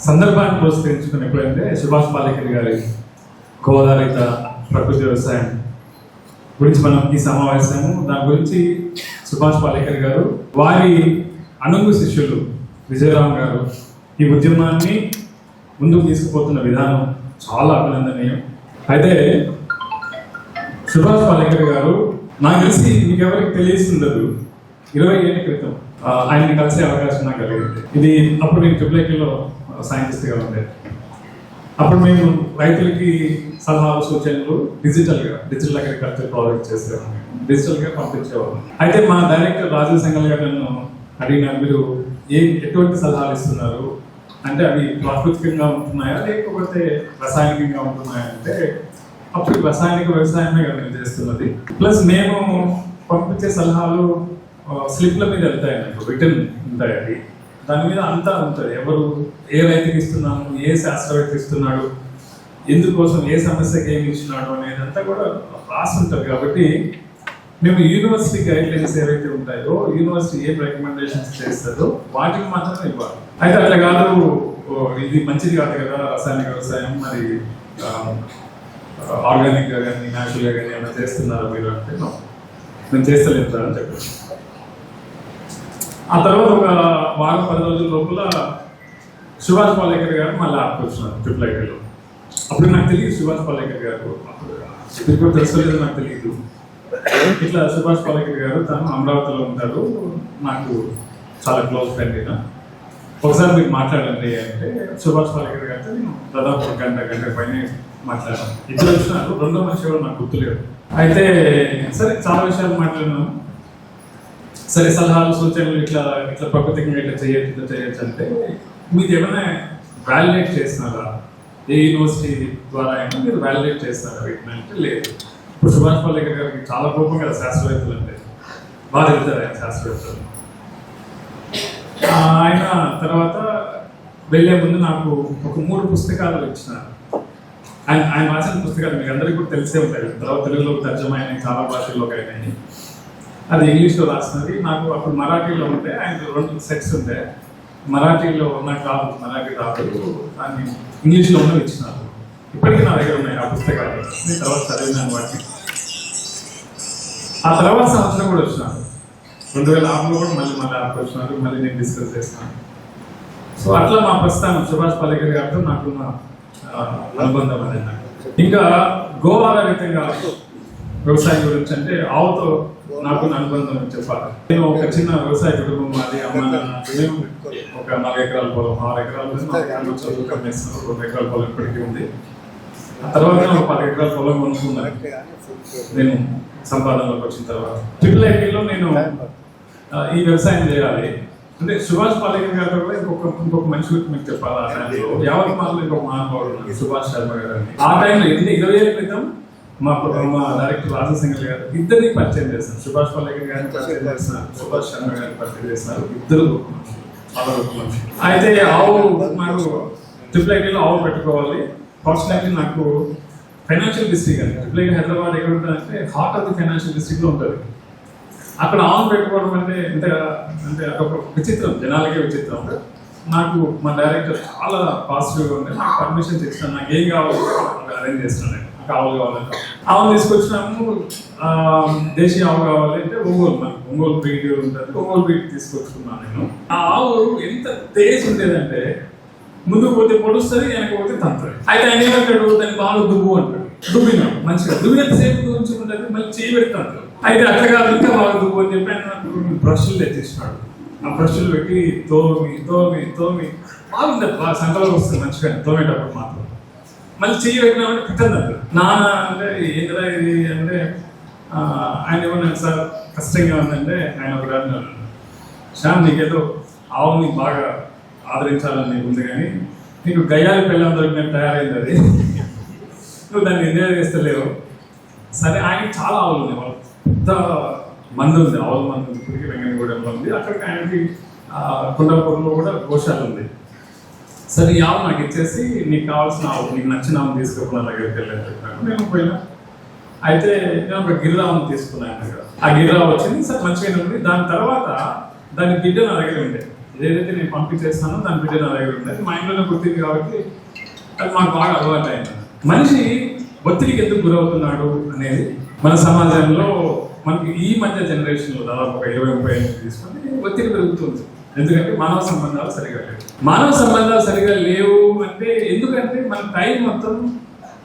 సందర్భాన్ని ప్రోత్సహించుకుని ఎప్పుడంటే సుభాష్ పాలేకర్ గారి గోదావరిత ప్రకృతి వ్యవసాయం గురించి మనం ఈ సమావేశము, దాని గురించి సుభాష్ పాలేకర్ గారు వారి అనుంగు శిష్యులు విజయరామ్ గారు ఈ ఉద్యమాన్ని ముందుకు తీసుకుపోతున్న విధానం చాలా అభినందనీయం. అయితే సుభాష్ పాలేకర్ గారు నాకు తెలిసి మీకు ఎవరికి తెలియస్తుండదు, 20 ఏళ్ల క్రితం ఆయన్ని కలిసే అవకాశం నాకు కలిగింది. ఇది అప్పుడు నేను ట్రిపుల్ సైంటిస్ట్గా ఉండేది. అప్పుడు మేము రైతులకి సలహాలు సూచనలు డిజిటల్ అగ్రికల్చర్ ప్రాజెక్ట్ చేసేవాళ్ళం, డిజిటల్గా పంపించేవాళ్ళం. అయితే మా డైరెక్టర్ రాజీవ్ సంగల్ గారు నన్ను అడిగినారు, మీరు ఎటువంటి సలహాలు ఇస్తున్నారు అంటే అవి ప్రాకృతికంగా ఉంటున్నాయా లేకపోతే రసాయనికంగా ఉంటున్నాయా అంటే అప్పుడు రసాయనిక వ్యవసాయమే కదా మేము చేస్తున్నది. ప్లస్ మేము పంపించే సలహాలు స్లిప్ల మీద వెళ్తాయి, నాకు రిటర్న్ ఉంటాయి. అది దాని మీద అంతా ఉంటుంది, ఎవరు ఏ రైతుకి ఇస్తున్నాము, ఏ శాస్త్రవేత్త ఇస్తున్నాడు, ఎందుకోసం ఏ సమస్యకి ఏమి ఇచ్చినాడు అనేది అంతా కూడా రాసి ఉంటుంది. కాబట్టి మేము యూనివర్సిటీ గైడ్ లైన్స్ ఏవైతే ఉంటాయో, యూనివర్సిటీ ఏం రికమెండేషన్స్ చేస్తుందో వాటికి మాత్రమే ఇవ్వాలి. అయితే అట్లా కాదు, ఇది మంచిది కాదు కదా రసాయనిక వ్యవసాయం, మరి ఆర్గానిక్గా కానీ న్యాచురల్గా కానీ ఏమైనా చేస్తున్నారా మీరు అంటే నేను చేస్తలేదు సార్ అని చెప్పాను. ఆ తర్వాత ఒక వారం 10 రోజుల లోపల సుభాష్ పాలేకర్ గారు మళ్ళీ ఆపుకొచ్చినారు ట్రిపుల్ ఐటీలో. అప్పుడు నాకు తెలియదు సుభాష్ పాలేకర్ గారు, ఇప్పుడు తెలుసుకోలేదు, నాకు తెలియదు. ఇట్లా సుభాష్ పాలేకర్ గారు తను అమరావతిలో ఉంటారు, నాకు చాలా క్లోజ్ ఫ్రెండ్ అయినా, ఒకసారి మీరు మాట్లాడండి అంటే సుభాష్ పాలేకర్ గారితో నేను దాదాపు గంట పైన మాట్లాడాను. ఇద్దరు వచ్చినారు, రెండో మనిషి కూడా నాకు గుర్తులేదు. అయితే సరే చాలా విషయాలు మాట్లాడినాను. సరే సలహాలు సూచనలు ఇట్లా ప్రకృతికంగా ఇట్లా చేయొచ్చు అంటే మీరు ఏమైనా వ్యాలిడేట్ చేస్తున్నారా, ఏ యూనివర్సిటీ ద్వారా అయినా మీరు వ్యాలిడేట్ చేస్తున్నారా వీటిని అంటే లేదు. ఇప్పుడు సుభాష్ పాలేకర్ గారికి చాలా కోపం కదా శాస్త్రవేత్తలు అంటే, బాగా వెళ్తారు ఆయన శాస్త్రవేత్తలు. ఆయన తర్వాత వెళ్ళే ముందు నాకు ఒక 3 పుస్తకాలు ఇచ్చినారు. ఆయన రాసిన పుస్తకాలు మీకు అందరికీ కూడా తెలిసే ఉంటాయి, తర్వాత తెలుగులో తర్జమా అయినాయి, చాలా భాషల్లోకి అయినాయి. అది ఇంగ్లీష్లో రాసినది. నాకు అప్పుడు మరాఠీలో ఉంటే ఆయన 2 సెట్స్ ఉంటే మరాఠీలో నాకు రాదు, మరాఠీ రాదు, దాన్ని ఇంగ్లీష్లో ఉన్నవి ఇచ్చినారు. ఇప్పటికీ నా దగ్గర ఉన్నాయి ఆ పుస్తకాలు, నేను తర్వాత చదివినాను వాటిని. ఆ తర్వాత సంవత్సరం కూడా వచ్చినారు, 2006లో కూడా మళ్ళీ ఆకు వచ్చినారు, మళ్ళీ నేను డిస్కస్ చేస్తున్నాను. సో అట్లా మా ప్రస్థానం సుభాష్ పాలేకర్ గారితో నాకున్న అనుబంధం అనేది. నాకు ఇంకా గోవాధారితంగా వ్యవసాయం గురించి అంటే ఆవుతో నాకున్న అనుబంధం చెప్పాలి. నేను ఒక చిన్న వ్యవసాయ కుటుంబం, మాది అమ్మ నాన్న, మేము ఒక 4 ఎకరాల పొలం, 6 ఎకరాల చదువు కమ్మేస్తున్నాం, 2 ఎకరాల పొలం ఇప్పటికీ ఉంది. ఆ తర్వాత ఒక 10 ఎకరాల పొలం కొనుక్కున్నాను నేను సంపాదనలోకి వచ్చిన తర్వాత. ట్రిపుల్ ఐటీలో నేను ఈ వ్యవసాయం చేయాలి అంటే సుభాష్ పాలేకర్ గారు కూడా ఇంకొక మనిషి గురించి మీకు చెప్పాలి. ఆ టైంలో యావత్మాల్లో ఇంకొక మహానుభావుడు సుభాష్ శర్మ గారు అని. ఆ టైంలో 20 ఏళ్ల క్రితం మా డైరెక్టర్ రాజీవ్ సంగల్ గారు ఇద్దరిని పరిచయం చేస్తారు. సుభాష్ పాలేకర్ గారిని పరిచయం చేస్తున్నారు, సుభాష్ శర్మ గారిని పరిచయం చేస్తున్నారు. ఇద్దరు చాలా గొప్ప మనిషి. అయితే ఆవు నాకు ట్రిపుల్ ఐటీలో ఆవు పెట్టుకోవాలి. ఫార్చునేట్లీ నాకు ఫైనాన్షియల్ డిస్ట్రిక్ట్ అని ట్రిపుల్ ఐటీ హైదరాబాద్ ఎక్కడ ఉంటుందంటే హార్ట్ ఆఫ్ ది ఫైనాన్షియల్ డిస్ట్రిక్ట్లో ఉంటుంది. అక్కడ ఆన్ పెట్టుకోవడం అంటే అంటే ఒక విచిత్రం, జనాలకే విచిత్రం. నాకు మా డైరెక్టర్ చాలా పాజిటివ్గా ఉండే, నాకు పర్మిషన్ ఇచ్చినాను, నాకు ఏం కావాలి అరేంజ్ చేస్తున్నాను. నాకు ఆవులు కావాలంటే ఆవులు తీసుకొచ్చినాము. దేశీయ ఆవు కావాలి అంటే ఒంగోలు బ్రీడ్ ఉంటుంది, ఒంగోలు బ్రీడ్ తీసుకొచ్చుకున్నాను నేను. ఆ ఆవు ఎంత తేజ్ ఉండేదంటే ముందుకు పోతే పొడుస్తుంది, వెనక పోతే తంతుంది. అయితే ఆయన ఏమంటాడు, దాన్ని బాగా దువ్వు అంటాడు. దువ్వినాడు మంచిగా, దువ్వినంత సేపు ఉంచుకుంటుంది, మళ్ళీ చేయి పెడతాడు. అయితే అట్లా కాదు, ఇంకా బాగా దువ్వు అని చెప్పి ఆయన నాకు బ్రష్లు తెచ్చిస్తున్నాడు. ఆ బ్రష్లు పెట్టి తోమి బాగుంది, బాగా సంకలం వస్తుంది మంచిగా తోమేటప్పుడు మాత్రం. మళ్ళీ చెయ్యి పెట్టినామంటే పిట్టదు అంటారు. నాన్న అంటే ఏంటరా ఇది అంటే ఆయన ఏమన్నాడు, సార్ కష్టంగా ఉందంటే ఆయన ఒకటి అన్నాడు, శ్యామ్ నీకేదో ఆవుని బాగా ఆదరించాలని నీకు ఉంది, కానీ నీకు గయ్యాలి పిల్లలు దొరికినట్టు తయారైంది, అది నువ్వు దాన్ని ఎంజాయ్ చేస్తలేవు. సరే ఆయన చాలా ఆవులు ఉన్నాయి, వాళ్ళు పెద్ద మంది ఉంది, ఆవుల మంది ఉంది, ఇప్పటికీ వెంగనగూడెంలో ఉంది. అక్కడికి ఆయనకి కొండాపూర్లో కూడా గోశాల ఉంది. సరే ఈ ఆవు నాకు ఇచ్చేసి నీకు కావాల్సిన ఆవు, నీకు నచ్చిన ఆవును తీసుకున్న దగ్గరికి వెళ్ళని చెప్పాను. నేను పోయినా. అయితే నేను ఒక గిరిరావుని తీసుకున్నాను. ఆ గిరిరావు వచ్చింది, సరే మంచిగా ఉంది. దాని తర్వాత దాని బిడ్డ నా దగ్గర ఉండే, ఏదైతే నేను పంపించేస్తానో దాని బిడ్డ నా దగ్గర ఉంది. అది మా ఇంట్లోనే పుట్టింది కాబట్టి అది మాకు బాగా అలవాటు అయింది. మనిషి ఒత్తిడికి ఎందుకు గురవుతున్నాడు అనేది మన సమాజంలో మనకి ఈ మధ్య జనరేషన్లో దాదాపు ఒక 20-30 ఏళ్ళు తీసుకొని ఒత్తిడి పెరుగుతుంది. ఎందుకంటే మానవ సంబంధాలు సరిగా లేవు. మానవ సంబంధాలు సరిగా లేవు అంటే ఎందుకంటే మన టైం మొత్తం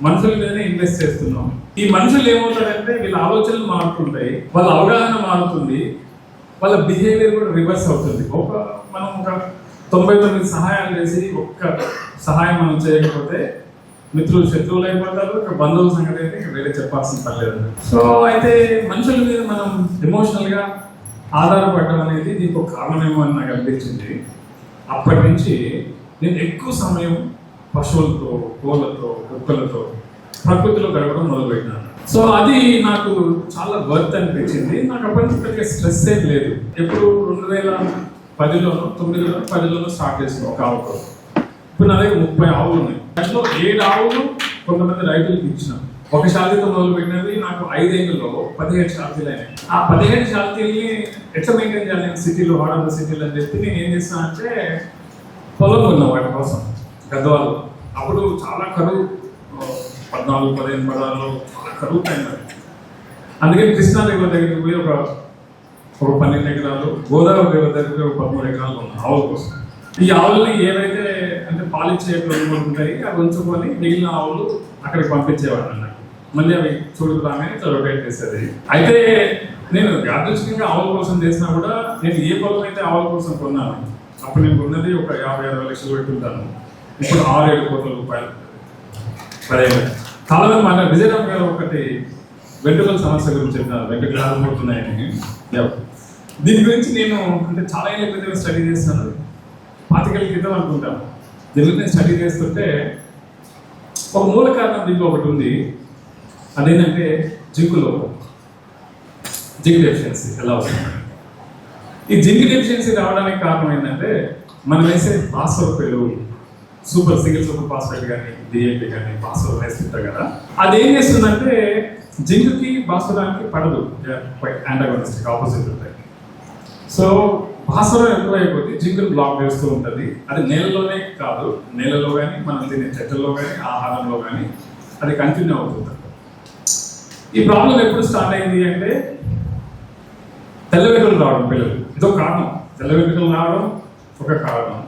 మనుషుల మీదనే ఇన్వెస్ట్ చేస్తున్నాం. ఈ మనుషులు ఏమవుతారంటే వీళ్ళ ఆలోచనలు మారుతుంటాయి, వాళ్ళ అవగాహన మారుతుంది, వాళ్ళ బిహేవియర్ కూడా రివర్స్ అవుతుంది. మనం ఒక 99 సహాయాలు చేసి ఒక్క సహాయం మనం చేయకపోతే మిత్రులు శత్రువులు అయిపోతారు. ఒక బంధువుల సంగతి అయితే వేరే చెప్పాల్సిన పర్లేదు. సో అయితే మనుషుల మీద మనం ఎమోషనల్ గా ఆధారపడడం అనేది దీనికి ఒక కారణమేమో అని నాకు అనిపించింది. అప్పటి నుంచి నేను ఎక్కువ సమయం పశువులతో, కోళ్ళతో, కుక్కలతో ప్రకృతిలో గడపడం మొదలుపెట్టినాను. సో అది నాకు చాలా వర్త్ అనిపించింది. నాకు అప్పటి నుంచి పెద్దగా స్ట్రెస్ ఏం లేదు. ఎప్పుడు 2010లోనో 9లోనో స్టార్ట్ చేసిన ఒక ఆవు కోసం. ఇప్పుడు నా దగ్గర 30 ఆవులు ఉన్నాయి. దాంట్లో 7 ఆవులు కొంతమంది రైతులకు ఇచ్చినాం. ఒక షాతీతో మొదలు పెట్టినది నాకు 5 ఏళ్ళలో 17 షాతీలు అయినాయి. ఆ 17 షాతీల్ని ఎట్లా మెయింటైన్ చేయాలి నేను సిటీలో, వాడల సిటీలో అని చెప్పి నేను ఏం చేసిన అంటే పొలం కొన్నాం వాటి కోసం గద్వాలు. అప్పుడు చాలా కరువు, 14-15 పదాల్లో చాలా కరువు టైం అది. అందుకని కృష్ణా రివర్ దగ్గరికి పోయి ఒక 12 ఎకరాలు, గోదావరి రివర్ దగ్గర ఒక 13 ఎకరాలు ఉన్నాయి ఆవుల కోసం. ఈ ఆవులని ఏవైతే అంటే పాలిచ్చే ఉంటాయి అవి ఉంచుకొని మిగిలిన ఆవులు అక్కడికి పంపించేవాడు అన్నట్టు. మళ్ళీ అవి చూడుకురాగానే ఇట్లా రొటేట్ చేసేది. అయితే నేను యాదృష్టికంగా ఆవుల కోసం చేసినా కూడా నేను ఏ పొలం అయితే ఆవుల కోసం కొన్నాను అప్పుడు నేను కొన్నది ఒక 50-60 లక్షలు పెట్టుంటాను. ఇప్పుడు 6-7 కోట్ల రూపాయలు. చాలా మంది మాట విజయరామ్ గారు ఒకటి వెంట్రుకల సమస్య గురించి చెప్పినారు, వెంట్రుకలు రాలిపోతున్నాయని. దీని గురించి నేను అంటే చాలా ఏళ్ళ క్రితం స్టడీ చేస్తాను, 25 ఏళ్ళ క్రితం అనుకుంటాను. దీనిలో స్టడీ చేస్తుంటే ఒక మూల కారణం దీంట్లో ఒకటి ఉంది. అదేంటంటే జింక్ డెఫిషియన్సీ ఎలా వస్తుంది. ఈ జింక్ డెఫిషియన్సీ రావడానికి కారణం ఏంటంటే మనం వేసే భాస్వరపు ఎరువులు, సింగిల్ సూపర్ ఫాస్ఫేట్ కానీ డిఏపి కానీ భాస్వరం వేస్తుంటాం కదా, అది ఏం చేస్తుందంటే జింక్కి భాస్వరానికి పడదు, యాంటాగోనిస్టిక్ ఆపోజిట్ ఉంటాయి. సో భాస్వరం ఎక్కువైపోతే జింకును బ్లాక్ చేస్తూ ఉంటుంది. అది నేలలోనే కాదు, నేలలో కానీ మనం తినే చెట్లలో కానీ ఆహారంలో కానీ అది కంటిన్యూ అవుతుంది. ఈ ప్రాబ్లం ఎప్పుడు స్టార్ట్ అయింది అంటే తెల్ల వెంట్రుకలు రావడం పిల్లలు, ఇదొక కారణం. తెల్ల వెంట్రుకలు రావడం ఒక కారణం.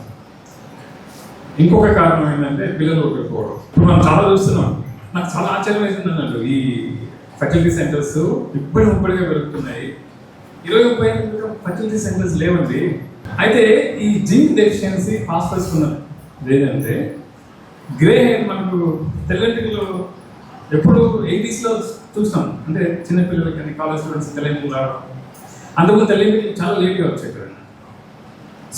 ఇంకొక కారణం ఏంటంటే పిల్లలు ఊరిపోవడం. ఇప్పుడు మనం చాలా చూస్తున్నాం. నాకు చాలా ఆశ్చర్యం వేసింది అన్నట్టు ఈ ఫెర్టిలిటీ సెంటర్స్ ఇప్పటిగా పెరుగుతున్నాయి. 20-30 ఫెర్టిలిటీ సెంటర్స్ లేవండి. అయితే ఈ జింక్ డెఫిషియన్సీ ఫాస్ఫరస్ ఉన్నది లేదంటే గ్రే హెయిర్ మనకు తెల్లెంటికలు ఎప్పుడు 80sలో చూస్తాం. అంటే చిన్నపిల్లలకి కానీ కాలేజ్ స్టూడెంట్స్ తెల్లెంటికలు రావడం. అందువల్ల తెల్లెంటికలు చాలా లేట్గా వచ్చాయి.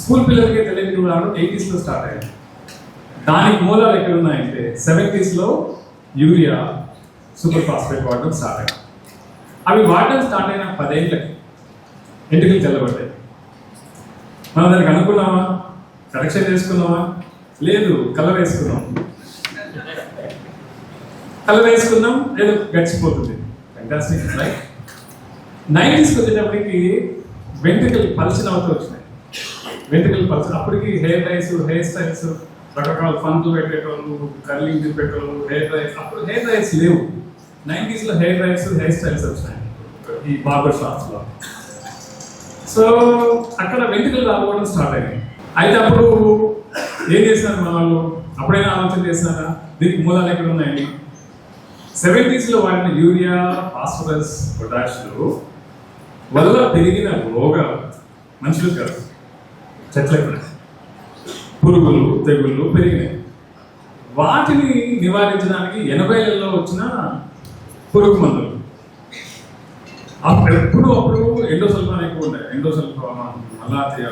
స్కూల్ పిల్లలకి తెల్లెంటికలు రావడం 80sలో స్టార్ట్ అయ్యాయి. దానికి మూలాలు ఎక్కడ ఉన్నాయంటే 70sలో యూరియా, సూపర్ ఫాస్ఫేట్ వాడడం స్టార్ట్ అయ్యాయి. అవి వాడడం స్టార్ట్ అయిన 10 ఏళ్ళకి ఎంటికలు తెల్లబడ్డాయి. మనం దానికి అనుకున్నామా, కరెక్షన్ చేసుకున్నామా? లేదు, కలర్ వేసుకున్నాం ఏదో గడిచిపోతుంది. Fantastic right. 90sకి వచ్చేటప్పటికి వెంట్రుకలు పల్చన అవుతూ వచ్చినాయి. వెంట్రుకలు పల్చన అప్పటికి హెయిర్ స్టైల్స్ రకరకాల ఫండ్లు పెట్టేటోళ్ళు, కర్లింగ్ పెట్టేటోళ్ళు, హెయిర్ డ్రైస్. అప్పుడు హెయిర్ డ్రైస్ లేవు. 90sలో హెయిర్ డ్రైస్, హెయిర్ స్టైల్స్ వచ్చినాయి ఈ బార్బర్ షాప్స్ లో. సో అక్కడ వెంట్రుకలు రాకపోవడం స్టార్ట్ అయ్యాయి. అయితే అప్పుడు ఏం చేసినారు మన వాళ్ళు? అప్పుడైనా ఆలోచన చేసినారా దీనికి మూలాలు ఎక్కడ ఉన్నాయండి? 70sలో వాడిన యూరియా, ఫాస్ఫరస్, పొటాషియం వల్ల పెరిగిన రోగాలు మనుషులకు కాదు, చెట్లకు పురుగులు, తెగుళ్ళు పెరిగినాయి. వాటిని నివారించడానికి 80లలో వచ్చిన పురుగు మందులు. అప్పుడు ఎండోసల్ఫాన్ ఎక్కువ ఉంటాయి. ఎండోసల్ఫాన్, మలాథియా,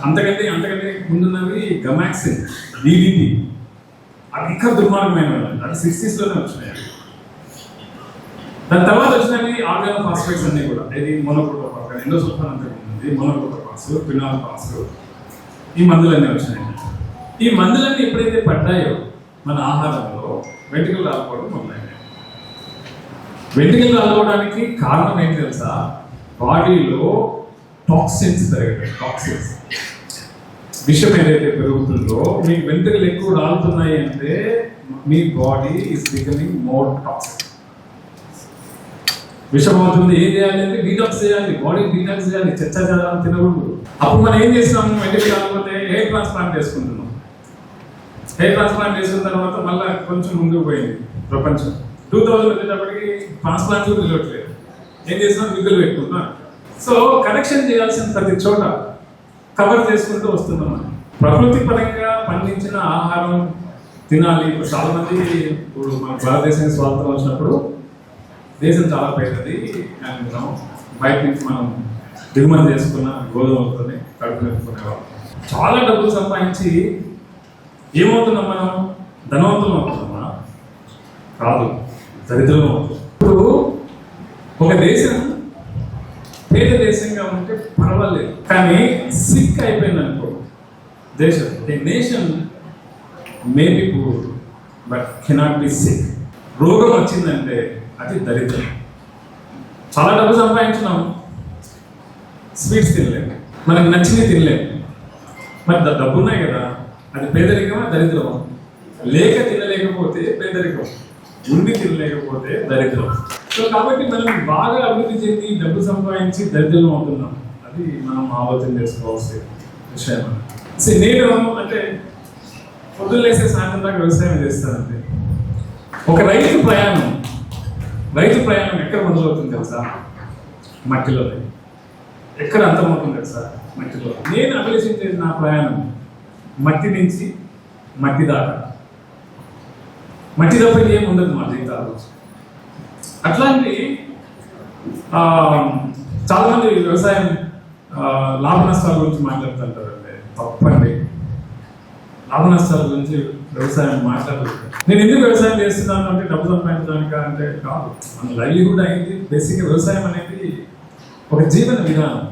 అంతకంటే ముందున్నవి గమాక్సిన్, డిడిటి. అవి ఇంకా దుర్మార్గమైనవి. అది 60sలోనే వచ్చినాయి. దాని తర్వాత వచ్చినవి ఆర్గానో ఫాస్ఫేట్స్ అన్ని కూడా. ఇది మోనోక్రోటోఫాస్, ఎండోసల్ఫాన్ అంతే ఉంది, మోనోక్రోటోఫాస్, ఫినాల్ఫాస్, ఈ మందులన్నీ వచ్చినాయి. ఈ మందులన్నీ ఎప్పుడైతే పడ్డాయో మన ఆహారంలో వెంట్రుకలు రాలిపోవడం మొదలైనాయి. వెంట్రుకలు రాలిపోవడానికి కారణం ఏంటి తెలుసా? బాడీలో టాక్సిన్స్ పెరగడం. విషం ఏదైతే పెరుగుతుందో మీకు వెంట్రుకలు ఎక్కువ రాలుతున్నాయి అంటే మీ body is becoming more toxic. విషం అవుతుంది, ఏం చేయాలి అంటే డీటాక్స్ చేయాలి, బాడీ డీటాక్స్ చేయాలి, చెత్త తినకూడదు. అప్పుడు మనం ఏం చేస్తున్నాము, వెంట్రుకలు కాకపోతే హెయిర్ ట్రాన్స్ప్లాంట్ చేసుకుంటున్నాం. హెయిర్ ట్రాన్స్ప్లాంట్ చేసుకున్న తర్వాత మళ్ళీ కొంచెం ముందుకు పోయింది ప్రపంచం. 2000 వచ్చేటప్పటికి ట్రాన్స్ప్లాంట్లు నిలవట్లేదు, ఏం చేసినా మిగులు పెట్టుకుంటున్నాం. సో కరెక్షన్ చేయాల్సిన ప్రతి చోట కవర్ చేసుకుంటూ వస్తున్నాం. ప్రకృతి పరంగా పండించిన ఆహారం తినాలి. ఇప్పుడు చాలా మంది ఇప్పుడు మన భారతదేశానికి స్వాతంత్రం వచ్చినప్పుడు దేశం చాలా పెద్దది అండ్ బయట నుంచి మనం దిగుమతి చేసుకున్న గోధుమలతోనే కడుపు నింపుకునేవాళ్ళం. చాలా డబ్బులు సంపాదించి ఏమవుతున్నాం మనం, ధనవంతులం అవుతున్నామా? కాదు, దరిద్రం అవుతుంది. ఇప్పుడు ఒక దేశం పేద దేశంగా ఉంటే పర్వాలేదు, కానీ సిక్ అయిపోయింది అనుకో దేశం, nation may be poor but cannot be sick. రోగం వచ్చిందంటే అది దరిద్రం. చాలా డబ్బు సంపాదించినాం, స్వీట్స్ తినలేము, మనకు నచ్చినవి తినలేము. మరి డబ్బు ఉన్నాయి కదా, అది పేదరికమా దరిద్రమా? లేక తినలేకపోతే పేదరికం, ఉండి తినలేకపోతే దరిద్రం. సో కాబట్టి మనం బాగా అభివృద్ధి చెంది డబ్బు సంపాదించి దరిద్రం అవుతున్నాం. అది మనం ఆలోచన చేసుకోవాల్సిన విషయం. నేను అంటే పొద్దున్నేసే సాయంత్రం దాకా వ్యవసాయం చేస్తానంటే ఒక రైతు ప్రయాణం ఎక్కడ మొదలవుతుంది తెలుసా? మట్టిలో. ఎక్కడ అంతమవుతుంది తెలుసా? మట్టిలో. నేను అభిలషించేది నా ప్రయాణం మట్టి నుంచి మట్టి దాకా. మట్టి తప్ప ఏం ఉండదు మా జీవితాలు. అట్లాంటి చాలా మంది వ్యవసాయం లాభ నష్టాల గురించి మాట్లాడుతుంటారు. అంటే తప్పండి, లాభ నష్టాల గురించి వ్యవసాయం మాట్లాడదు. నేను ఎందుకు వ్యవసాయం చేస్తున్నాను అంటే డబ్బు సంపాదించడానికి అంటే కాదు. మన లైవ్లీహుడ్ అయింది బేసిక్గా. వ్యవసాయం అనేది ఒక జీవన విధానం.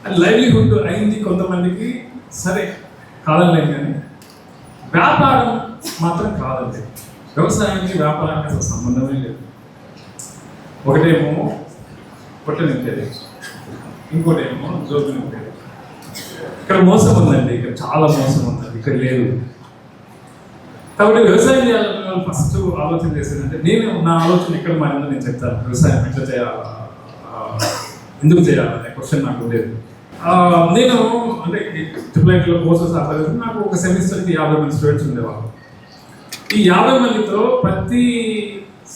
అది లైవ్లీహుడ్ అయింది కొంతమందికి, సరే కాదలేదు, కానీ వ్యాపారం మాత్రం కాదండి. వ్యవసాయానికి వ్యాపారానికి అసలు సంబంధమే లేదు. ఒకటేమో పొట్ట నింపేది, ఇంకోటేమో జోబు నింపేది. ఇక్కడ మోసం ఉందండి, ఇక్కడ చాలా మోసం ఉందండి, ఇక్కడ లేదు. కాబట్టి వ్యవసాయం చేయాలని వాళ్ళు ఫస్ట్ ఆలోచన చేసేదంటే, నేను నా ఆలోచన ఎక్కడ మారిందో నేను చెప్తాను. వ్యవసాయం ఎట్లా చేయాలా, ఎందుకు చేయాలనే క్వశ్చన్ నాకు ఉండేది. నేను అంటే ట్రిపుల్ కోర్సెస్ అప్లై చేసి నాకు ఒక సెమిస్టర్కి 50 మంది స్టూడెంట్స్ ఉండేవాళ్ళు. ఈ 50 మందితో ప్రతి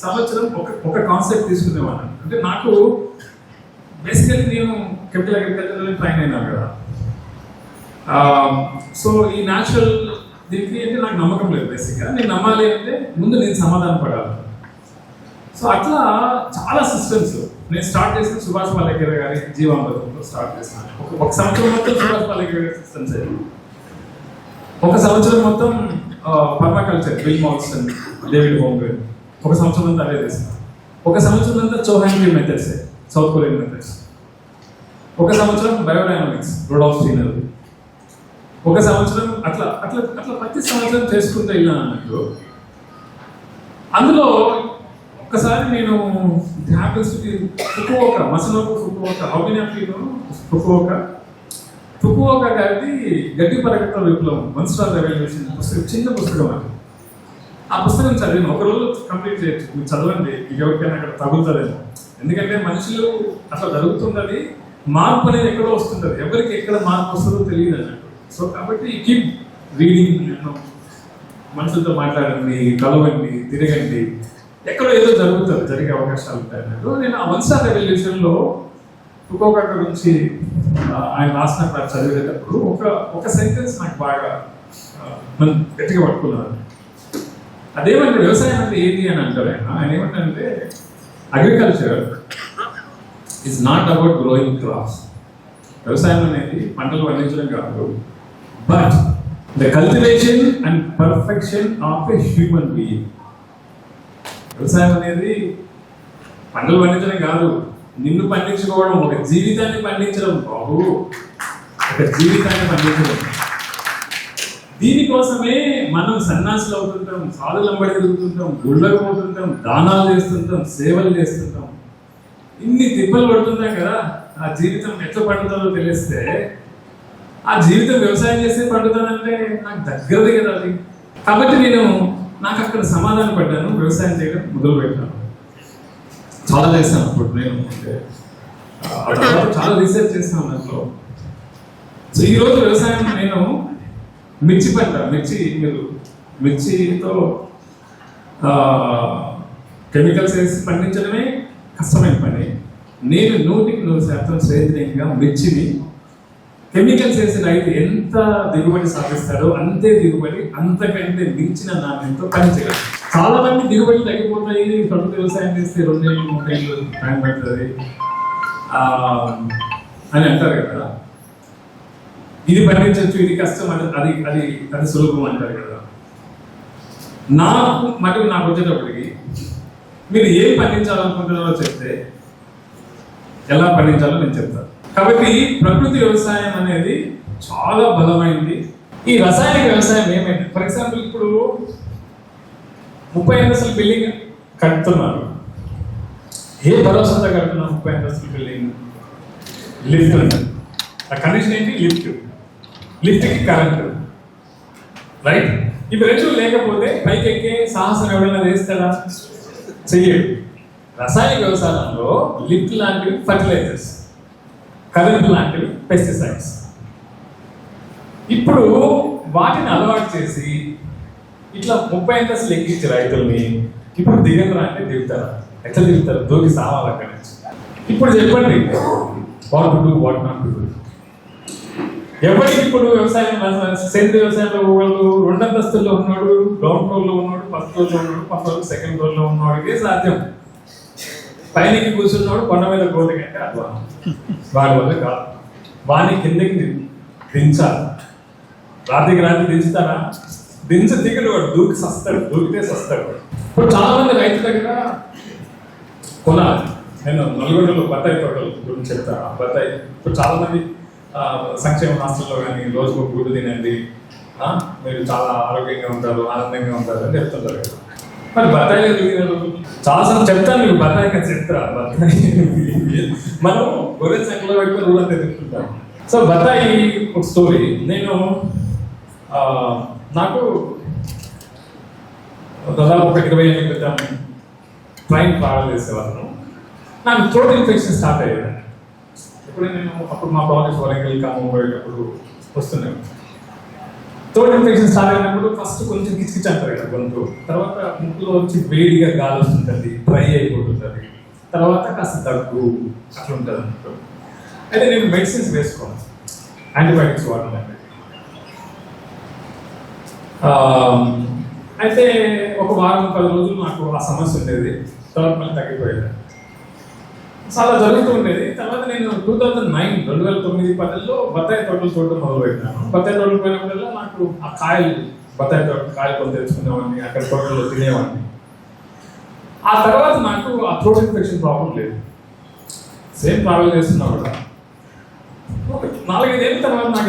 సంవత్సరం ఒక కాన్సెప్ట్ తీసుకునేవాడిని. అంటే నాకు బేసికలీ నేను కెమికల్ అగ్రికల్చర్లో ట్రైన్ అయినాను కదా. సో ఈ న్యాచురల్ దీనికి అంటే నాకు నమ్మకం లేదు. బేసిక్గా నేను నమ్మాలి అంటే ముందు నేను సమాధానం పడాలి. సో అట్లా చాలా సిస్టమ్స్ నేను స్టార్ట్ చేసిన సుభాష్ పాలేకర్ గారి జీవామృతంలో స్టార్ట్ చేసినాను. ఒక సంవత్సరం మొత్తం సుభాష్ పాలేకర్ గారి సిస్టమ్స్ అయ్యి, ఒక సంవత్సరం మొత్తం పర్మాకల్చర్ బిల్ మౌల్సన్, డేవిడ్ హోమ్గ్రెన్, ఒక సంవత్సరం అంతా అవే చేసినాను. ఒక సంవత్సరం అంతా చౌహాన్కి మెథడ్స్, సౌత్ కొరియన్ మెథడ్స్. ఒక సంవత్సరం బయోడైనమిక్స్, రొడాల్ఫ్ స్టీనర్. ఒక సంవత్సరం అట్లా అట్లా అట్లా ప్రతి సంవత్సరం చేసుకుంటూ వెళ్ళాను అన్నట్టు. అందులో ఒక్కసారి నేను ఫుకువోకా, మసనోకు Fukuoka, how many of you know Fukuoka గారిది గడ్డి పరగత విప్లవం, వన్ స్టార్ రెవల్యూషన్ పుస్తకం, చిన్న పుస్తకం అది. ఆ పుస్తకం చదివాను, ఒక రోజు కంప్లీట్ చేయొచ్చు. మీరు చదవండి, ఎవరికైనా అక్కడ తగులుతుందేమో. ఎందుకంటే మనుషులు అట్లా జరుగుతున్నది, మార్పు అనేది ఎక్కడో వస్తుంటుంది, ఎవరికి ఎక్కడ మార్పు వస్తుందో తెలియదు అన్నట్టు. సో కాబట్టి కీప్ రీడింగ్, మనుషులతో మాట్లాడండి, కలవండి, తిరగండి, ఎక్కడో ఏదో జరుగుతుంది, జరిగే అవకాశాలు ఉంటాయి అన్నట్టు. నేను ఆ వన్ స్టార్ రెవల్యూషన్లో ఫుకువోకా గురించి ఆయన రాసినప్పుడు చదివేటప్పుడు ఒక సెంటెన్స్ నాకు బాగా మనం గట్టిగా పట్టుకున్నాను. అదేమంటే వ్యవసాయం అంటే ఏంటి అని అంటారు ఆయన ఏమంటే agriculture is not about growing crops. వ్యవసాయం అనేది పంటలు పండించడం కాదు, but the cultivation and perfection of a human being. వ్యవసాయం అనేది పంటలు పండించడం కాదు, నిన్ను పండించుకోవడం, ఒక జీవితాన్ని పండించడం బాబు, ఒక జీవితాన్ని పండించడం. దీనికోసమే మనం సన్యాసులు అవుతుంటాం, సాధులంబడి తిరుగుతుంటాం, గుళ్ళకు పోతుంటాం, దానాలు చేస్తుంటాం, సేవలు చేస్తుంటాం, ఇన్ని తిప్పలు పడుతుంటాం కదా. ఆ జీవితం ఎట్లా పడుతుందో తెలిస్తే ఆ జీవితం వ్యవసాయం చేస్తే పండుతుందంటే నాకు దగ్గరది కదా అది. కాబట్టి నాకు అక్కడ సమాధానం పడ్డాను, వ్యవసాయం చేయడం మొదలు పెట్టాను. చాలా చేశాను అప్పుడు నేను, చాలా రీసెర్చ్ చేశాను దాంట్లో. సో ఈరోజు వ్యవసాయం నేను మిర్చి పంట, మిర్చితో కెమికల్స్ వేసి పండించడమే కష్టమైన పని. నేను 100% సేంద్రీయంగా మిర్చిని, కెమికల్స్ వేసి రైతు ఎంత దిగుబడి సాధిస్తాడో అంతే దిగుబడి, అంతకంటే మించిన నాణ్యంతో పనిచేయాలి. చాలా మంది దిగుబడి తగ్గిపోతాయి, ప్రకృతి వ్యవసాయం చేస్తే 2 ఏళ్ళు 3 ఏళ్ళు టైం పడుతుంది అని అంటారు కదా. ఇది పండించవచ్చు, ఇది కష్టం, అది సులభం అంటారు కదా. నాకు వచ్చేటప్పటికి మీరు ఏం పండించాలనుకుంటున్నారో చెప్తే ఎలా పండించాలో నేను చెప్తాను. కాబట్టి ప్రకృతి వ్యవసాయం అనేది చాలా బలమైంది. ఈ రసాయనిక వ్యవసాయం ఏమైంది? ఫర్ ఎగ్జాంపుల్ ఇప్పుడు 30 అంతస్తుల బిల్డింగ్ కడుతున్నారు. ఏ భరోసాతో కడుతున్నారు 30 అంతస్తుల బిల్డింగ్? లిఫ్ట్ ఉంటుంది. ఆ కండిషన్ ఏంటి? లిఫ్ట్కి కరెంట్, రైట్? ఇవి రెండు లేకపోతే పైకి ఎక్కే సాహసం ఎవరైనా చేస్తాడా? చెయ్యడు. రసాయనిక వ్యవసాయంలో లిఫ్ట్ లాంటివి ఫర్టిలైజర్స్, కరెంట్ లాంటివి పెస్టిసైడ్స్. ఇప్పుడు వాటిని అలవాటు చేసి ఇట్లా 30 అంతస్తులు ఎక్కించి రైతుల్ని ఇప్పుడు దిగరా అంటే దిగుతారా? ఎట్లా దిగుతారు? దూకి సావాలి అక్కడి నుంచి. ఇప్పుడు చెప్పండి, what to do, what not to do. ఎవరికి ఇప్పుడు వ్యవసాయం, సేంద్రీయ వ్యవసాయంలో వాళ్ళు 2 అంతస్తుల్లో ఉన్నాడు, గ్రౌండ్ ఫ్లోర్లో ఉన్నాడు, ఫస్ట్ ఫ్లోర్లో ఉన్నాడు, ఫస్ట్ ఫ్లోర్ సెకండ్ ఫ్లోర్లో ఉన్నవాడికి సాధ్యం. పైనకి కూర్చున్నాడు కొండ మీద కోటి కంటే అధ్వానం, వాడి వల్ల కాదు. వాడిని కిందకి దించాలి. రాత్రి దించుతారా? దిగడు, వాడు దూకితే సస్తాడు. ఇప్పుడు చాలా మంది రైతు దగ్గర కొనాలి. నేను నల్గొండలో బత్తాయి తోటల గురించి చెప్తాను. బత్తాయి ఇప్పుడు చాలా మంది సంక్షేమ హాస్టల్లో కానీ రోజుకు గుడ్డు తినండి, మీరు చాలా ఆరోగ్యంగా ఉంటారు, ఆనందంగా ఉంటారు అని చెప్తుంటారు కదా. మరి బత్తాయి తిరిగినారు చాలాసార్లు చెప్తాను, మీకు బత్తాయి కదా చెప్తా. బత్తాయి మనం గొర్రె సంఖ్యలో పెట్టుకుని ఊరంతా తింటుంటాం. సో బత్తాయి ఒక స్టోరీ. నాకు దాదాపు ఒక 20 ఏళ్ళ క్రితం ట్రైన్ ట్రావెల్ చేసేవాళ్ళను. నాకు థ్రోట్ ఇన్ఫెక్షన్ స్టార్ట్ అయ్యేది. అప్పుడు మా ప్రాజెక్ట్ వరంగల్ ఖమ్మం పోయేటప్పుడు వస్తున్నాయి. థ్రోట్ ఇన్ఫెక్షన్ స్టార్ట్ అయినప్పుడు ఫస్ట్ కొంచెం కిచకిచ్ అంటారు కదా గొంతు, తర్వాత ముక్కులో వచ్చి వేడిగా గాలి వస్తుంటుంది, డ్రై అయిపోతుంటుంది, తర్వాత కాస్త దగ్గు అట్లా ఉంటుంది అన్నట్టు. అయితే నేను మెడిసిన్స్ వేసుకోను, యాంటీబయాటిక్స్ వాడాలంటే. అయితే ఒక వారం 10 రోజులు నాకు ఆ సమస్య ఉండేది, తర్వాత మళ్ళీ తగ్గిపోయేది. చాలా జరుగుతూ ఉండేది. తర్వాత నేను 2009-10లో బత్తాయి తోటలు చూడడం మొదలుపెట్టాను. బత్తాయి తోటలు పోయినప్పుడల్లా నాకు ఆ బత్తాయి తోట కాయలు కొని తెచ్చుకునేవాడిని, అక్కడ తోటల్లో తినేవాడిని. ఆ తర్వాత నాకు ఆ థ్రోట్ ఇన్ఫెక్షన్ ప్రాబ్లం లేదు. సేమ్ ట్రావెల్ చేస్తున్నా కూడా 4-5 ఏళ్ళ తర్వాత నాకు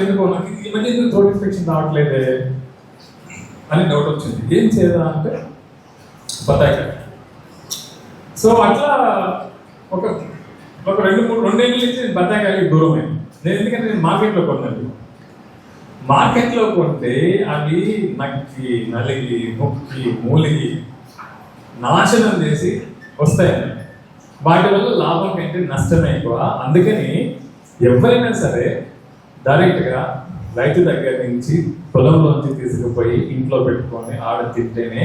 ఈ మధ్య ఎందుకు థ్రోట్ ఇన్ఫెక్షన్ రావట్లేదే అని డౌట్ వచ్చింది. ఏం చేద్దాం అంటే బత్తాయి. సో అట్లా ఒక 2-3 ఏళ్ళ నుంచి బత్తాయికాయలకి దూరం అయింది. ఎందుకంటే నేను మార్కెట్లో కొన్నాను. మార్కెట్లో కొంటే అవి నక్కి, నలిగి, ముక్కి, మూలిగి, నాశనం చేసి వస్తాయి. వాటి వల్ల లాభం కంటే నష్టమే ఎక్కువ. అందుకని ఎవరైనా సరే డైరెక్ట్గా రైతు దగ్గర నుంచి పొలంలోంచి తీసుకుపోయి ఇంట్లో పెట్టుకొని ఆడ తింటేనే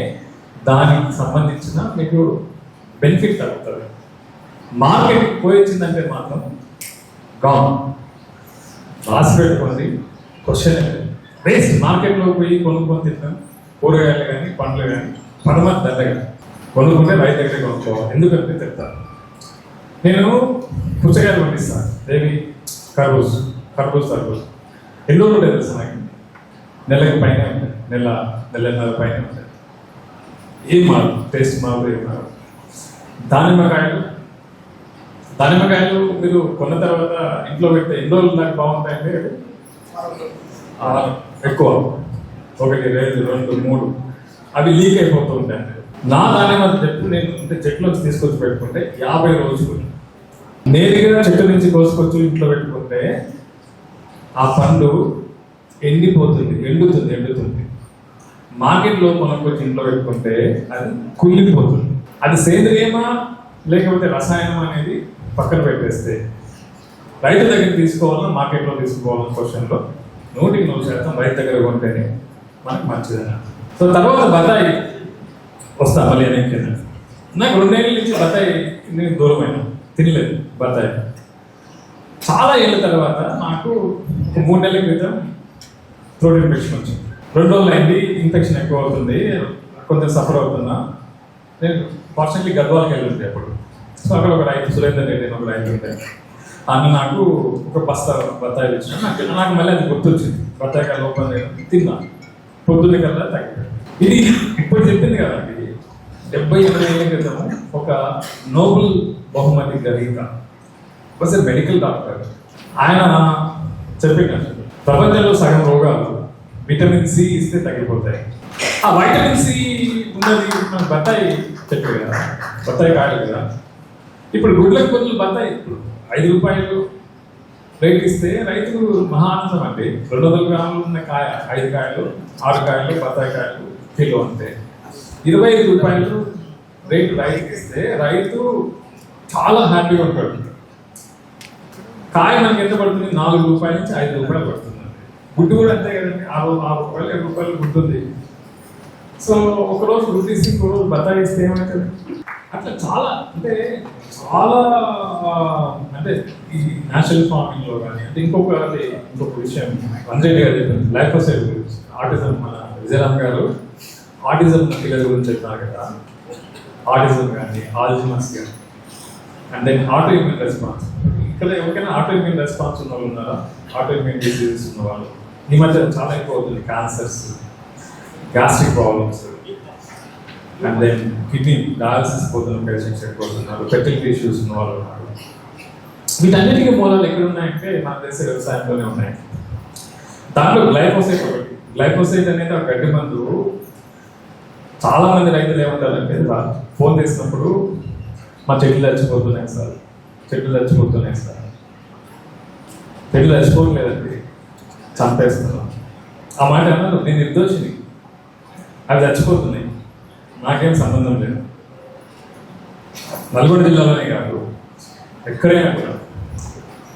దానికి సంబంధించిన మీకు బెనిఫిట్ తగ్గుతుంది. మార్కెట్కి పోయిందంటే మాత్రం రాంగ్. రాసి పెట్టుకోండి, క్వశ్చన్ వేస్ట్. మార్కెట్లో పోయి కొనుక్కొని తింటాం, కూరగాయలు కానీ పండ్లు కానీ పరమత్ దండగా కొనుక్కుంటే రైతు దగ్గర కొనుక్కోవాలి. ఎందుకంటే చెప్తాను, నేను పుచ్చకాయలు పండిస్తాను. ఏవి? కర్బూజ్. ఎన్నో ఉంటాయి తెలుసు నాకు, నెలకి పైన ఉంటాయి, నెలన్నర పైన ఉంటాయి. ఏం మారు, టేస్ట్ మారు, ఏం మారు. దానిమ్మకాయలు మీరు కొన్న తర్వాత ఇంట్లో పెడితే ఎన్ని రోజులు నాకు బాగుంటాయంటే ఎక్కువ, 1, 2, 3 అవి లీక్ అయిపోతూ ఉంటాయండి. నా దానిమ్మ చెట్టు నేను చెట్లోకి తీసుకొచ్చి పెట్టుకుంటే 50 రోజులు నేరుగా చెట్టు నుంచి కోసుకొచ్చి ఇంట్లో పెట్టుకుంటే ఆ పండు ఎండుతుంది. మార్కెట్లో కొనుక్కొచ్చి ఇంట్లో పెట్టుకుంటే అది కుళ్ళిపోతుంది. అది సేంద్రియమా లేకపోతే రసాయనం అనేది పక్కన పెట్టేస్తే రైతు దగ్గర తీసుకోవాలన్నా మార్కెట్లో తీసుకోవాలన్న క్వశ్చన్లో 100% రైతు దగ్గర కొంటేనే మనకు మంచిదన్న. సో తర్వాత బత్తాయి వస్తా మళ్ళీ వెనక్కి. నాకు 2 ఏళ్ళ నుంచి బత్తాయి నేను దూరమైన తినలేదు బత్తాయి. చాలా ఏళ్ళ తర్వాత నాకు 3 నెలల క్రితం థ్రోట్ ఇన్ఫెక్షన్ వచ్చింది. 2 రోజులు అయింది, ఇన్ఫెక్షన్ ఎక్కువ అవుతుంది, కొంచెం సఫర్ అవుతున్నా. నేను ఫార్చునేట్లీ గద్వాలకి వెళ్ళింది అప్పుడు. సో అక్కడ ఒక రైతు సురేందర్ రెడ్డి అని ఒక రైతు ఉంటే అన్న నాకు ఒక బస్తా బత్తాయిలు ఇచ్చిన. నాకు మళ్ళీ అది గుర్తొచ్చింది. బత్తాయి కాయలు ఓపెన్ చేయడం తిన్నా, పొద్దున్న కల్లా తగ్గిపోయింది. ఇది ఇప్పుడు చెప్పింది కదండి, 70-80 ఏళ్ళ క్రితం ఒక నోబెల్ బహుమతి గ్రహీత వాజ్ ఎ మెడికల్ డాక్టర్. ఆయన చెప్పినట్టు ప్రపంచంలో సగం రోగాలు విటమిన్ సి ఇస్తే తగ్గిపోతాయి. ఆ వైటమిన్ సి ఉన్నది మన బత్తాయి చెప్పారు కదా, బత్తాయి కాయలు కదా. ఇప్పుడు గుడ్లకు బదులు బత్తాయి ఇప్పుడు 5 రూపాయలు రేట్ ఇస్తే రైతులు మహా ఆనందం అండి. 200 గ్రాములు ఉన్న కాయ 5 కాయలు 6 కాయలు బత్తాయి కాయలు కిలో అంతే. 25 రూపాయలు రేటు రైతుకి ఇస్తే రైతు చాలా హ్యాపీగా ఉంటాడు. కాయ మనకి ఎంత పడుతుంది? 4 రూపాయల నుంచి 5 రూపాయలు పడుతుంది. గుడ్డు కూడా అంతే కదండి, 6 రూపాయలు 7 రూపాయలు గుడ్డుంది. సో ఒకరోజు గుడ్డు ఇస్తే ఇంకో రోజు బత్తాయి ఇస్తే ఏమవుతుంది? అట్లా చాలా అంటే ఈ నేచురల్ ఫార్మింగ్ లో కానీ అంటే ఇంకొక విషయం రంజరెడ్డి గారు చెప్పింది గ్లైఫోసైడ్ గురించి. ఆటిజం మన విజయరామ్ గారు ఆటిజం పిల్లల గురించి చెప్పినారు కదా. ఆటిజం కానీ ఆల్జిమస్ కానీ and then autoimmune response. ఇక్కడ ఎవరికైనా ఆటో ఇమ్యూన్ రెస్పాన్స్ ఉన్న వాళ్ళు ఉన్నారా? ఆటో ఇమ్యూన్ డిసీజెస్ ఉన్న వాళ్ళు ఈ మధ్య చాలా ఎక్కువ అవుతుంది. Cancers, gastric problems and then kidney dialysis పోతున్న పేషెంట్స్ ఎక్కువ అవుతున్నారు. ఫెర్టిలిటీ ఇష్యూస్ ఉన్న వాళ్ళు ఉన్నారు. వీటన్నిటికీ మూలాలు ఎక్కడ ఉన్నాయంటే నాకు తెలిసే వ్యవసాయంలోనే ఉన్నాయి. దాంట్లో గ్లైఫోసైట్ ఒకటి. గ్లైఫోసైట్ అనేది ఒక గడ్డి మందు. చాలా మంది రైతులు ఏమంటారంటే ఫోన్ చేసినప్పుడు మా చెట్లు చచ్చిపోతున్నాయి సార్, చెట్లు చచ్చిపోవట్లేదండి, చంపేస్తున్నాం. ఆ మాట అన్నారు. నేను నిర్దోషిని, అవి చచ్చిపోతున్నాయి, నాకేం సంబంధం లేదు. నల్గొండ జిల్లాలోనే కాదు ఎక్కడైనా కూడా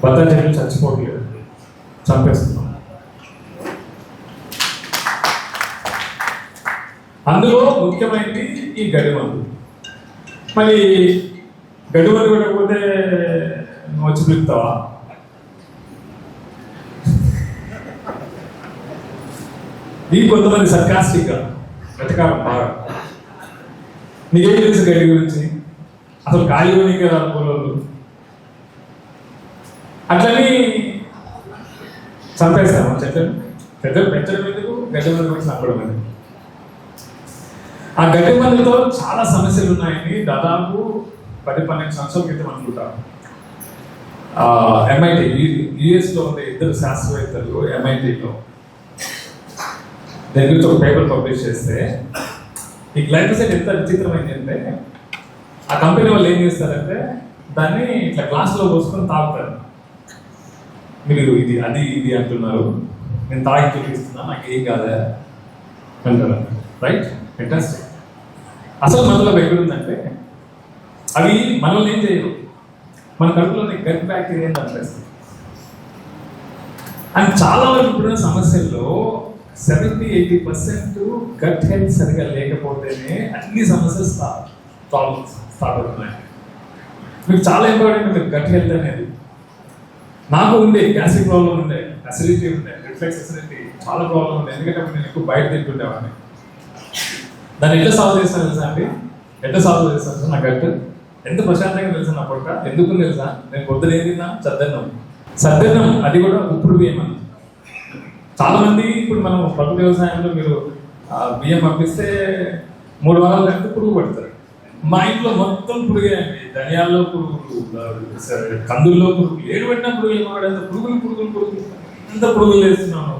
బత్తాయి చెట్లు చచ్చిపోవట్లేదు, చంపేస్తున్నాం. అందులో ముఖ్యమైనది ఈ గడ్డి మందు. మరి గడ్డి మందు కొట్టకపోతే నువ్వు వచ్చి పిలుస్తావా? ఈ కొంతమంది సర్కాస్టిక్గా వెతకాలం బాగా. నీకేం తెలుసు గడ్డి గురించి? అసలు గాలి నీకే రాకపోలేదు. అట్లని చంపేస్తాము చెట్లను. చెట్లను పెంచడం ఎందుకు? గడ్డి మందు గురించి చంపడం ఎందుకు? ఆ గడ్డి మందుతో చాలా సమస్యలు ఉన్నాయని దాదాపు 10-12 సంవత్సరాల క్రితం అనుకుంటా MIT యుఎస్లో ఉండే 2 శాస్త్రవేత్తలు MITలో దాని గురించి ఒక పేపర్ పబ్లిష్ చేస్తే ఈ గ్లైఫోసైట్ ఎంత విచిత్రమైంది అంటే ఆ కంపెనీ వాళ్ళు ఏం చేస్తారంటే దాన్ని ఇట్లా గ్లాసులో పోసుకొని తాగుతారు. మీరు ఇది అంటున్నారు, నేను తాగి చూపిస్తున్నా, నాకు ఏం కాదా అంటారు. రైట్? ఫెంటాస్టిక్. అసలు మనలో ఎక్కడుందంటే అవి మనల్ని ఏం చేయరు, మన కడుపులోని గట్ బ్యాక్టీరియా చంపేస్తాయి. అండ్ చాలా వరకు ఇప్పుడున్న సమస్యల్లో 70-80% గట్ హెల్త్ సరిగా లేకపోతేనే అన్ని సమస్యలు స్టార్ట్ అవుతున్నాయి. మీకు చాలా ఇంపార్టెంట్ మీరు గట్ హెల్త్ అనేది. నాకు ఉండే గ్యాస్ట్రిక్ ప్రాబ్లం ఉండే, అసిడిటీ ఉండే, రిఫ్లెక్స్ అసిడిటీ, చాలా ప్రాబ్లం ఉండే. ఎందుకంటే నేను ఎక్కువ బయట తింటుండేవాడిని. దాన్ని ఎట్లా సాల్వ్ చేస్తాను తెలుసా అండి? సార్ నా గట్ ఎంత ప్రశాంతంగా తెలుసా నా పొట్ట. ఎందుకు తెలుసా? నేను పొద్దున ఏం తిన్నా? సద్దన్నం, అది కూడా ఉప్పుడు బియ్యం అని. చాలా మంది ఇప్పుడు మనం ప్రభుత్వ వ్యవసాయంలో మీరు బియ్యం పంపిస్తే 3 వారాల కంటే పురుగు పడతారు. మా ఇంట్లో మొత్తం పురుగే అండి. ధనియాల్లో పురుగులు, కందుల్లో పురుగులు, ఏడు పెట్టిన పురుగులు ఎంత పురుగులు వేస్తున్నాను.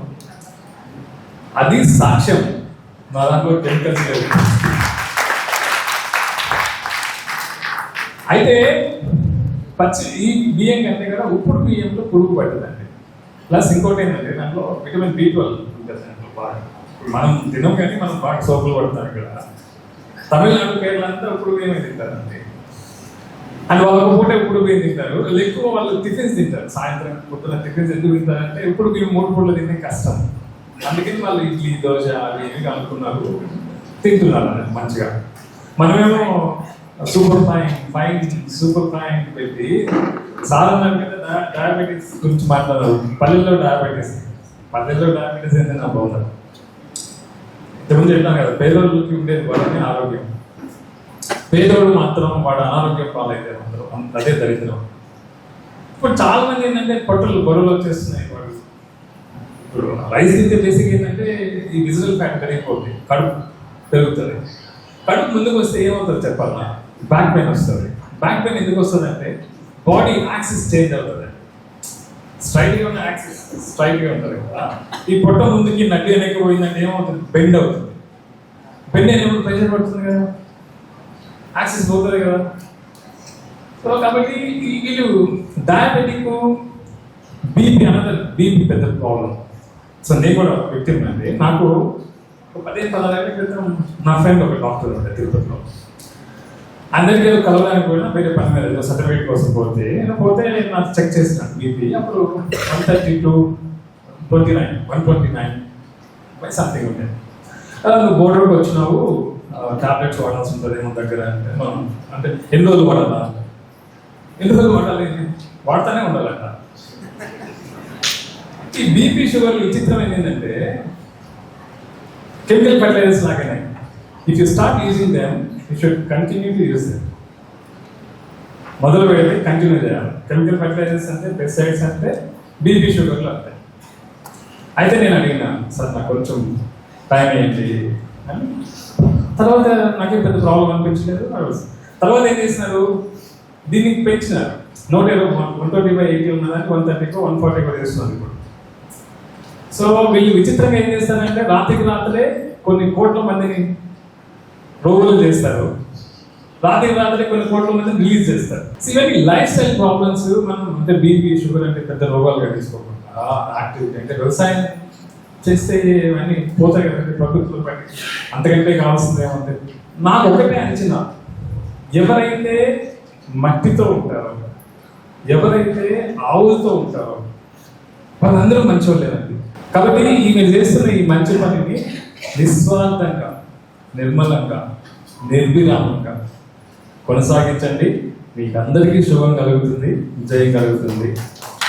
అది సాక్ష్యం. మా దాంట్లో కెమికల్స్ లేవు. అయితే ఈ బియ్యం కంటే కూడా ఉప్పుడు బియ్యంలో పురుగు పడుతుందండి. ప్లస్ ఇంకోటి ఏంటంటే దాంట్లో విటమిన్ B12 ఉంటుంది దాంట్లో బాగా. మనం తినం కానీ మనం బాగా సోపులు పడతాం ఇక్కడ. తమిళనాడు కేరళ అంతా ఇప్పుడు బియ్యమే తింటారండి. అండ్ వాళ్ళ పూట ఇప్పుడు బియ్యం తింటారు. ఎక్కువ వాళ్ళు టిఫిన్స్ తింటారు. సాయంత్రం పొద్దున టిఫిన్స్ ఎందుకు తింటారంటే ఇప్పుడు బియ్యం 3 పూటలు తినే కష్టం. అందుకని వాళ్ళు ఇడ్లీ దోశ అవి ఏమి కలుపుకున్నారు, తింటున్నారు మంచిగా. మనమేమో సూపర్ ఫైన్ పెట్టి సాధారణంగా డయాబెటీస్ గురించి మాట్లాడారు. పల్లెల్లో డయాబెటీస్ ఏంటంటే నా బాగుంటుంది. ఇంతకుముందు చెప్పాను కదా, పేదోళ్ళకి ఉండేది వాళ్ళని ఆరోగ్యం. పేదోళ్ళు మాత్రం వాడు అనారోగ్యం పాలైతే మాత్రం అదే దరిద్రం. ఇప్పుడు చాలా మంది ఏంటంటే బరువులు వచ్చేస్తున్నాయి. వాడు ఇప్పుడు రైస్ తింటే బేసిక్ ఏంటంటే ఈ విజువల్ ఫ్యాట్ పెరిగిపోతుంది, కడుపు పెరుగుతుంది. కడుపు ముందుకు వస్తే ఏమవుతుంది చెప్పాలా? బ్యాక్ పెయిన్ వస్తుంది. బ్యాక్ పెయిన్ ఎందుకు వస్తుంది అంటే బాడీ యాక్సిస్ చేంజ్ అవుతుంది. స్ట్రైట్గా ఉన్న యాక్సిస్ స్ట్రైట్గా ఉంటుంది కదా, ఈ పొట్ట ముందుకి నడ్డి వెనక్కి పోయిందంటే ఏమవుతుంది? బెండ్ అవుతుంది. బెండ్ అయినప్పుడు ప్రెషర్ పడుతుంది కదా, యాక్సిస్ పోతుంది కదా. సో కాబట్టి వీళ్ళు డయాబెటిక్, బీపీ పెద్ద ప్రాబ్లం. సో నేను కూడా వ్యక్తిని అండి. నాకు 15-16 ఏళ్ళ క్రితం నా ఫ్రెండ్ ఒక డాక్టర్ ఉండే తిరుపతిలో. అందరికీ ఏదో కలవడానికి పోయినా వేరే పని మీద ఏదో సర్టిఫికేట్ కోసం పోతే నాకు చెక్ చేసినాను బీపీ. అప్పుడు 129 సంథింగ్ ఉండేది. నువ్వు బోర్డర్కి వచ్చినావు, టాబ్లెట్స్ వాడాల్సి ఉంటుంది ఏమో దగ్గర అంటే ఎన్ని రోజులు వాడాలి, వాడుతూనే ఉండాలంట. ఈ బీపీ షుగర్లు విచిత్రమైనది ఏంటంటే కెమికల్ ఫర్టిలైజర్స్ లాగానే. If you start using them you should continue to use them. మొదలు పెడితే కంటిన్యూ చేయాలి. కెమికల్ ఫర్టిలైజర్స్ అంటే, పెస్టిసైడ్స్ అంటే, బీపీ షుగర్లు అంటే. అయితే నేను అడిగినా, సార్ నాకు కొంచెం టైం ఏంటి అని. తర్వాత నాకేం పెద్ద ప్రాబ్లం అనిపించలేదు. తర్వాత ఏం చేసినారు, దీన్ని పెంచినారు. 120/80 ఉన్నదాన్ని 130 140 కూడా చేస్తున్నారు ఇప్పుడు. సో వీళ్ళు విచిత్రంగా ఏం చేస్తారంటే రాత్రే కొన్ని కోట్ల మందిని రోగులు చేస్తారు, రాత్రే కొన్ని కోట్ల మందిని రిలీజ్ చేస్తారు. ఇవన్నీ లైఫ్ స్టైల్ ప్రాబ్లమ్స్. మనం అంటే బీపీ షుగర్ అంటే పెద్ద రోగాలుగా తీసుకోకుండా యాక్టివిటీ అంటే వ్యవసాయం చేస్తే ఇవన్నీ పోతాయి కదండి ప్రకృతిలో బట్టి. అంతకంటే కావాల్సింది ఏమంటే నాకు ఒకటే అంచనా, ఎవరైతే మట్టితో ఉంటారో, ఎవరైతే ఆవులతో ఉంటారో వాళ్ళందరూ మంచివాళ్ళేనండి. కాబట్టి మీరు చేస్తున్న ఈ మంచి పనిని నిస్వార్థంగా, నిర్మలంగా, నిర్విరామంగా కొనసాగించండి. మీకు అందరికీ శుభం కలుగుతుంది, విజయం కలుగుతుంది.